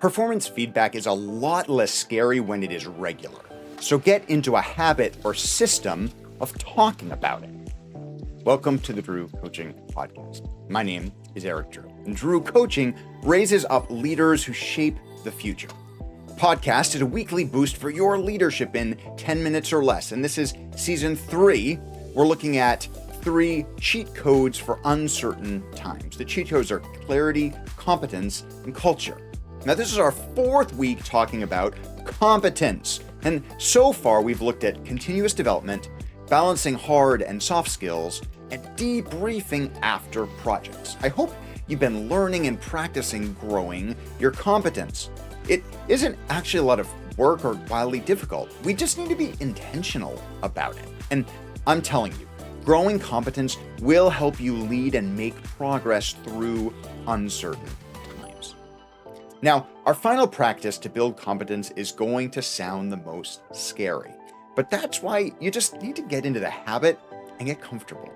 Performance feedback is a lot less scary when it is regular. So get into a habit or system of talking about it. Welcome to the Drew Coaching Podcast. My name is Eric Drew, and Drew Coaching raises up leaders who shape the future. Podcast is a weekly boost for your leadership in 10 minutes or less, and this is season 3. We're looking at 3 cheat codes for uncertain times. The cheat codes are clarity, competence, and culture. Now, this is our 4th week talking about competence. And so far, we've looked at continuous development, balancing hard and soft skills, and debriefing after projects. I hope you've been learning and practicing growing your competence. It isn't actually a lot of work or wildly difficult. We just need to be intentional about it. And I'm telling you, growing competence will help you lead and make progress through uncertain times. Now, our final practice to build competence is going to sound the most scary, but that's why you just need to get into the habit and get comfortable.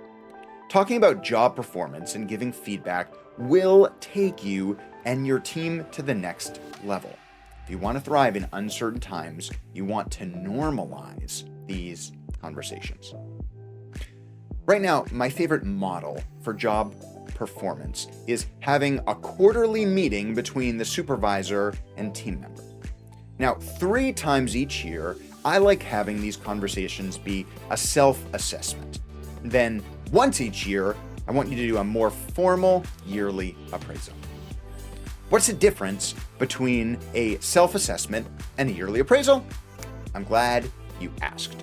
Talking about job performance and giving feedback will take you and your team to the next level. If you want to thrive in uncertain times, you want to normalize these conversations. Right now, my favorite model for job performance is having a quarterly meeting between the supervisor and team member. Now, 3 times each year, I like having these conversations be a self-assessment. Then, once each year, I want you to do a more formal yearly appraisal. What's the difference between a self-assessment and a yearly appraisal? I'm glad you asked.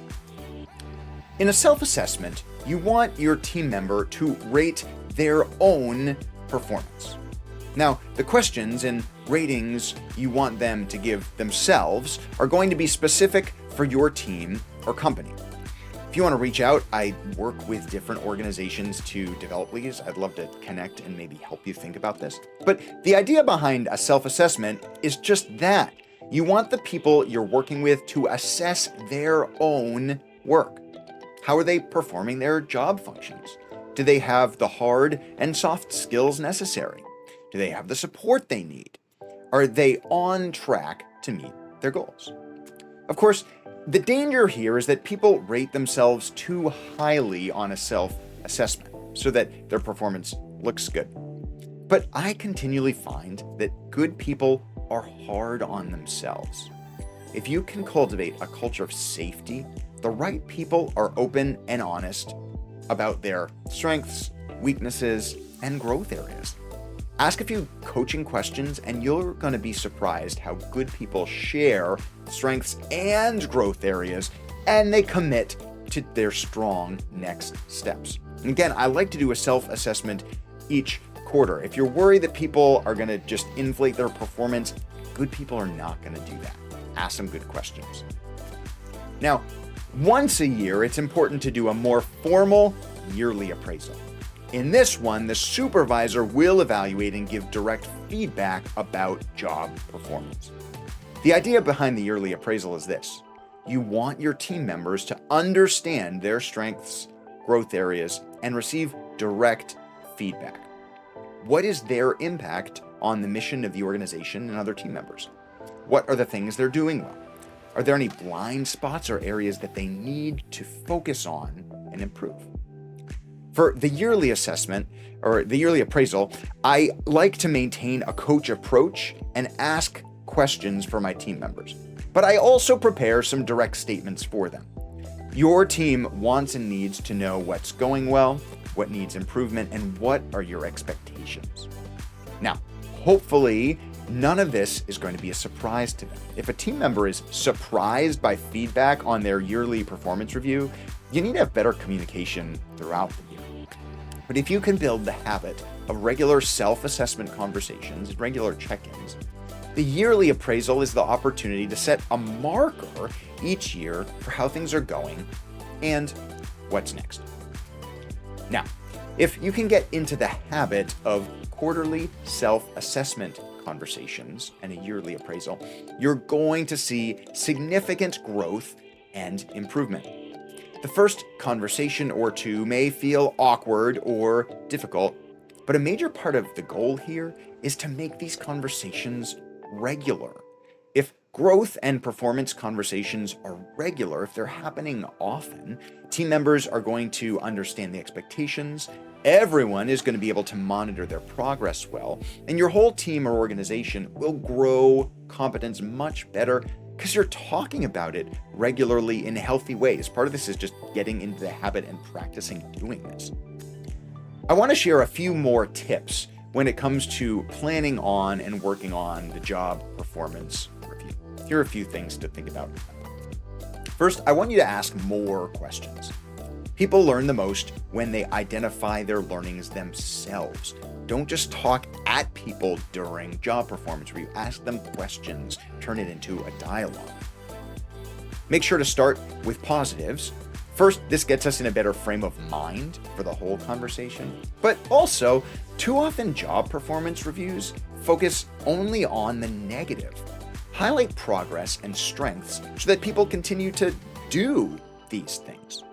In a self-assessment, you want your team member to rate their own performance. Now, the questions and ratings you want them to give themselves are going to be specific for your team or company. If you want to reach out, I work with different organizations to develop leads. I'd love to connect and maybe help you think about this. But the idea behind a self-assessment is just that. You want the people you're working with to assess their own work. How are they performing their job functions? Do they have the hard and soft skills necessary? Do they have the support they need? Are they on track to meet their goals? Of course, the danger here is that people rate themselves too highly on a self-assessment so that their performance looks good. But I continually find that good people are hard on themselves. If you can cultivate a culture of safety, the right people are open and honest about their strengths, weaknesses, and growth areas. Ask a few coaching questions and you're going to be surprised how good people share strengths and growth areas and they commit to their strong next steps. And again, I like to do a self-assessment each quarter. If you're worried that people are going to just inflate their performance, good people are not going to do that. Ask some good questions. Now, once a year, it's important to do a more formal yearly appraisal. In this one, the supervisor will evaluate and give direct feedback about job performance. The idea behind the yearly appraisal is this. You want your team members to understand their strengths, growth areas, and receive direct feedback. What is their impact on the mission of the organization and other team members? What are the things they're doing well? Are there any blind spots or areas that they need to focus on and improve? For the yearly assessment or the yearly appraisal, I like to maintain a coach approach and ask questions for my team members. But I also prepare some direct statements for them. Your team wants and needs to know what's going well, what needs improvement, and what are your expectations. Now, hopefully, none of this is going to be a surprise to them. If a team member is surprised by feedback on their yearly performance review, you need to have better communication throughout the year. But if you can build the habit of regular self-assessment conversations, regular check-ins, the yearly appraisal is the opportunity to set a marker each year for how things are going and what's next. Now, if you can get into the habit of quarterly self-assessment conversations and a yearly appraisal, you're going to see significant growth and improvement. The first conversation or two may feel awkward or difficult, but a major part of the goal here is to make these conversations regular. If growth and performance conversations are regular, if they're happening often, team members are going to understand the expectations, everyone is going to be able to monitor their progress well, and your whole team or organization will grow competence much better because you're talking about it regularly in healthy ways. Part of this is just getting into the habit and practicing doing this. I want to share a few more tips when it comes to planning on and working on the job performance review. Here are a few things to think about. First, I want you to ask more questions. People learn the most when they identify their learnings themselves. Don't just talk at people during job performance review. Ask them questions. Turn it into a dialogue. Make sure to start with positives. First, this gets us in a better frame of mind for the whole conversation. But also, too often job performance reviews focus only on the negative. Highlight progress and strengths so that people continue to do these things.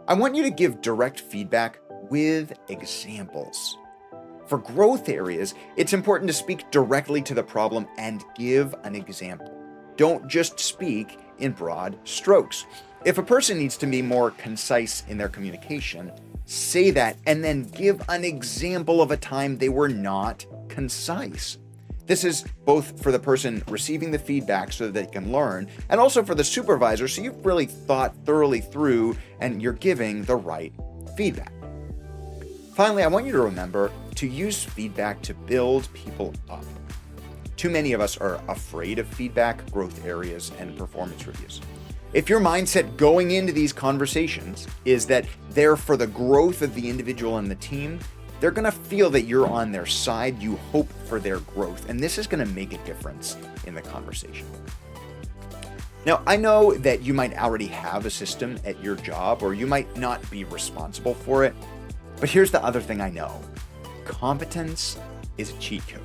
I want you to give direct feedback with examples. For growth areas, it's important to speak directly to the problem and give an example. Don't just speak in broad strokes. If a person needs to be more concise in their communication, say that and then give an example of a time they were not concise. This is both for the person receiving the feedback so that they can learn, and also for the supervisor so you've really thought thoroughly through and you're giving the right feedback. Finally, I want you to remember to use feedback to build people up. Too many of us are afraid of feedback, growth areas, and performance reviews. If your mindset going into these conversations is that they're for the growth of the individual and the team, they're going to feel that you're on their side. You hope for their growth, and this is going to make a difference in the conversation. Now, I know that you might already have a system at your job, or you might not be responsible for it, but here's the other thing I know. Competence is a cheat code.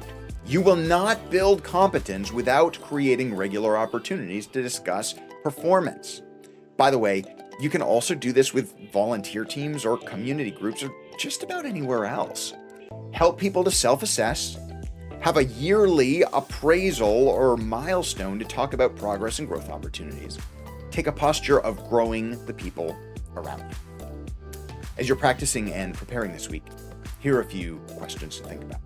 You will not build competence without creating regular opportunities to discuss performance. By the way, you can also do this with volunteer teams or community groups or just about anywhere else. Help people to self-assess, have a yearly appraisal or milestone to talk about progress and growth opportunities. Take a posture of growing the people around you. As you're practicing and preparing this week, here are a few questions to think about.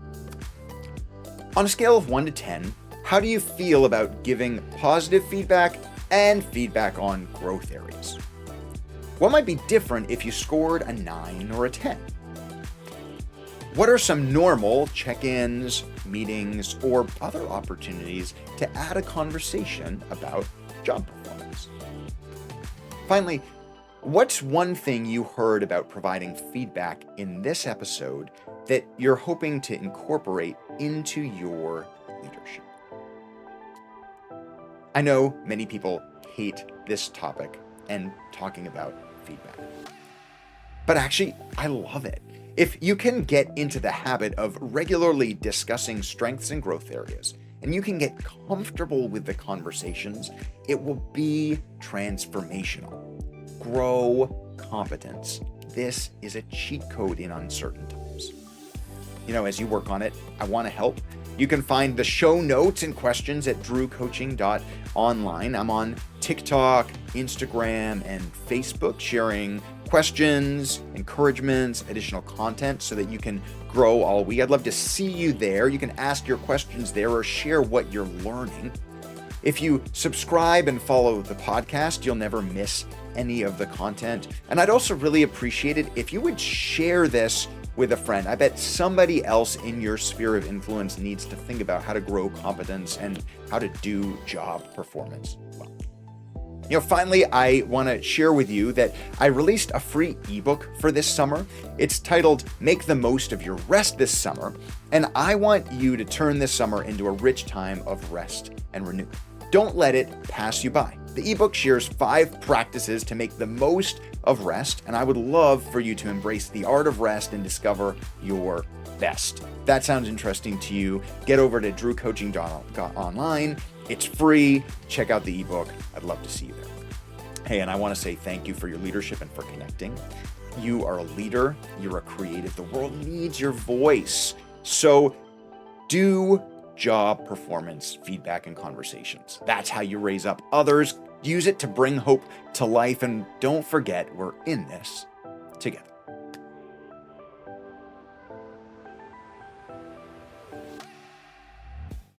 On a scale of 1 to 10, how do you feel about giving positive feedback and feedback on growth areas? What might be different if you scored a 9 or a 10? What are some normal check-ins, meetings, or other opportunities to add a conversation about job performance? Finally, what's one thing you heard about providing feedback in this episode that you're hoping to incorporate into your leadership? I know many people hate this topic and talking about feedback, but actually, I love it. If you can get into the habit of regularly discussing strengths and growth areas, and you can get comfortable with the conversations, it will be transformational. Grow competence. This is a cheat code in uncertain times. As you work on it, I want to help. You can find the show notes and questions at drewcoaching.online. I'm on TikTok, Instagram, and Facebook sharing questions, encouragements, additional content so that you can grow all week. I'd love to see you there. You can ask your questions there or share what you're learning. If you subscribe and follow the podcast, you'll never miss any of the content. And I'd also really appreciate it if you would share this with a friend. I bet somebody else in your sphere of influence needs to think about how to grow competence and how to do job performance well. Finally, I want to share with you that I released a free ebook for this summer. It's titled Make the Most of Your Rest This Summer, and I want you to turn this summer into a rich time of rest and renewal. Don't let it pass you by. The ebook shares 5 practices to make the most of rest, and I would love for you to embrace the art of rest and discover your best. If that sounds interesting to you, get over to drewcoaching.online. It's free. Check out the ebook. I'd love to see you there. Hey, and I want to say thank you for your leadership and for connecting. You are a leader. You're a creative. The world needs your voice. So do job performance feedback and conversations. That's how you raise up others. Use it to bring hope to life. And don't forget, we're in this together.